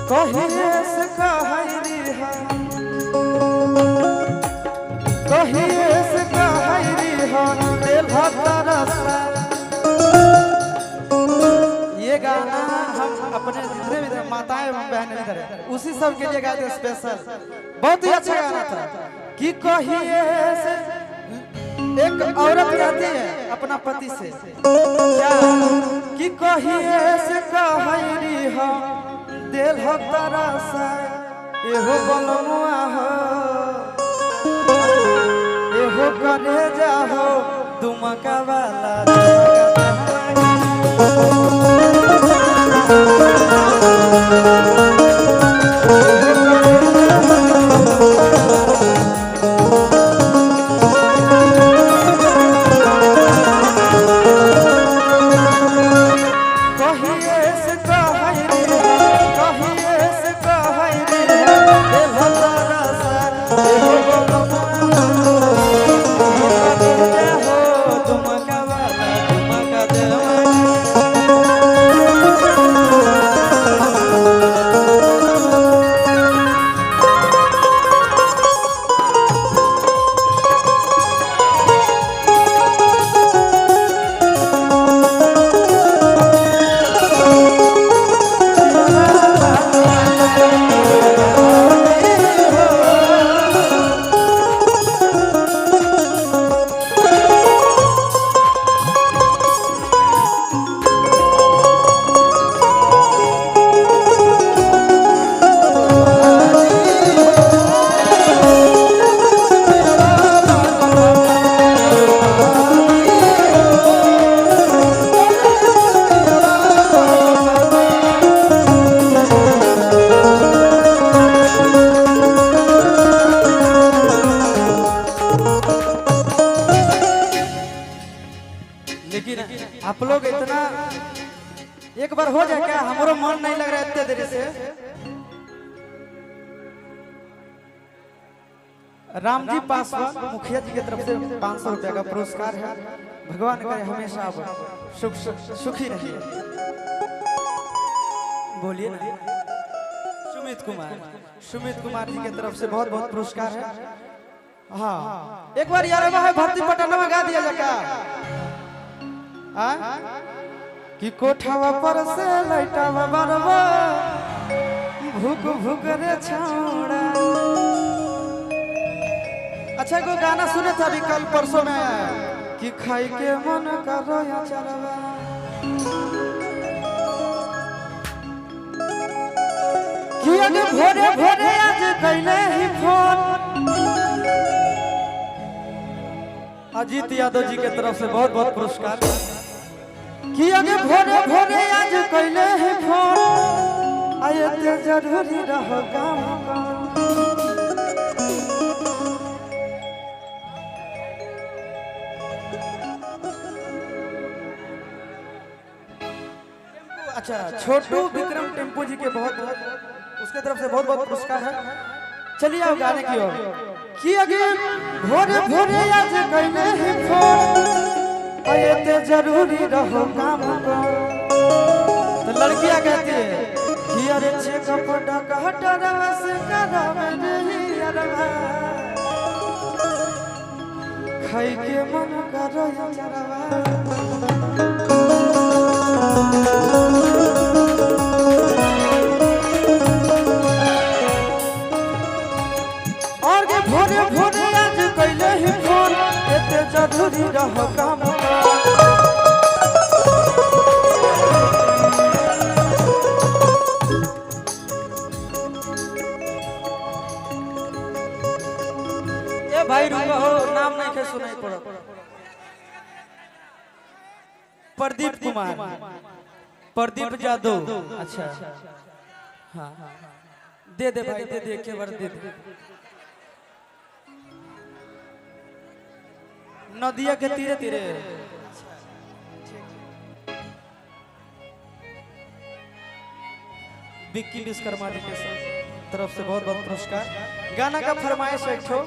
कहिए से कहरी हा कहिए से कहरी हा दिल तरसा। ये गाना हम अपने जितने भी माताएं एवं बहनें इधर उसी सब के लिए गाते स्पेशल। बहुत ही अच्छा गाना था कि कहिए से एक औरत कहती है अपना पति से क्या कि कहिए से कहरी हो दिल तरसा एहो बलमुआ हो एहो करे जाहो दुमका वाला आप लोग इतना एक बार हो जाए क्या? हमारा मन नहीं लग रहा है इतने देर से। रामजी पासवान मुखिया जी की तरफ से 500 रुपया का पुरस्कार है। भगवान करे हमेशा आप सुखी रहिए। बोलिए ना। सुमित कुमार जी की तरफ से बहुत बहुत पुरस्कार है। हाँ एक बार यार भर्ती पटना में गा दिया जाए कि कोठावा पर से लैटावा बरवा भूख भूख रे छौड़ा। अच्छा को गाना सुने था अभी कल परसों में कि खाई के मन करो या चरवा। कि अगे भोरे भोरे आज कैले ही फोन अजीत यादव जी के तरफ से बहुत बहुत पुरस्कार कि अगे भोरे भोरे आज कैले है फोन आए ते जरूरी रहो काम अच्छा छोटू विक्रम टेम्पो जी के बहुत बहुत उसके तरफ से बहुत बहुत पुरस्कार है। चलिए आप गाने की ओर कि अगे भोरे भोरे आज कैले है फोन आए ते जरूरी रहो काम को। तो लड़कियां कहती है कि अरे चेकअप डॉक्टरवा से करावे नहीं अरवा खाई के मन करो या चरवा। और के भोरे भोरे आज कैले ही फोन एते जरूरी रहो काम को। भाई रुको नाम नहीं के सुनाई पड़ो। प्रदीप कुमार प्रदीप यादव। अच्छा हाँ दे दे भाई दे दे के बार दे दे। नदिया के तीरे तीरे विक्की विश्वकर्मा जी के तरफ से बहुत बहुत पुरस्कार। गाना का फरमाइश एक ठो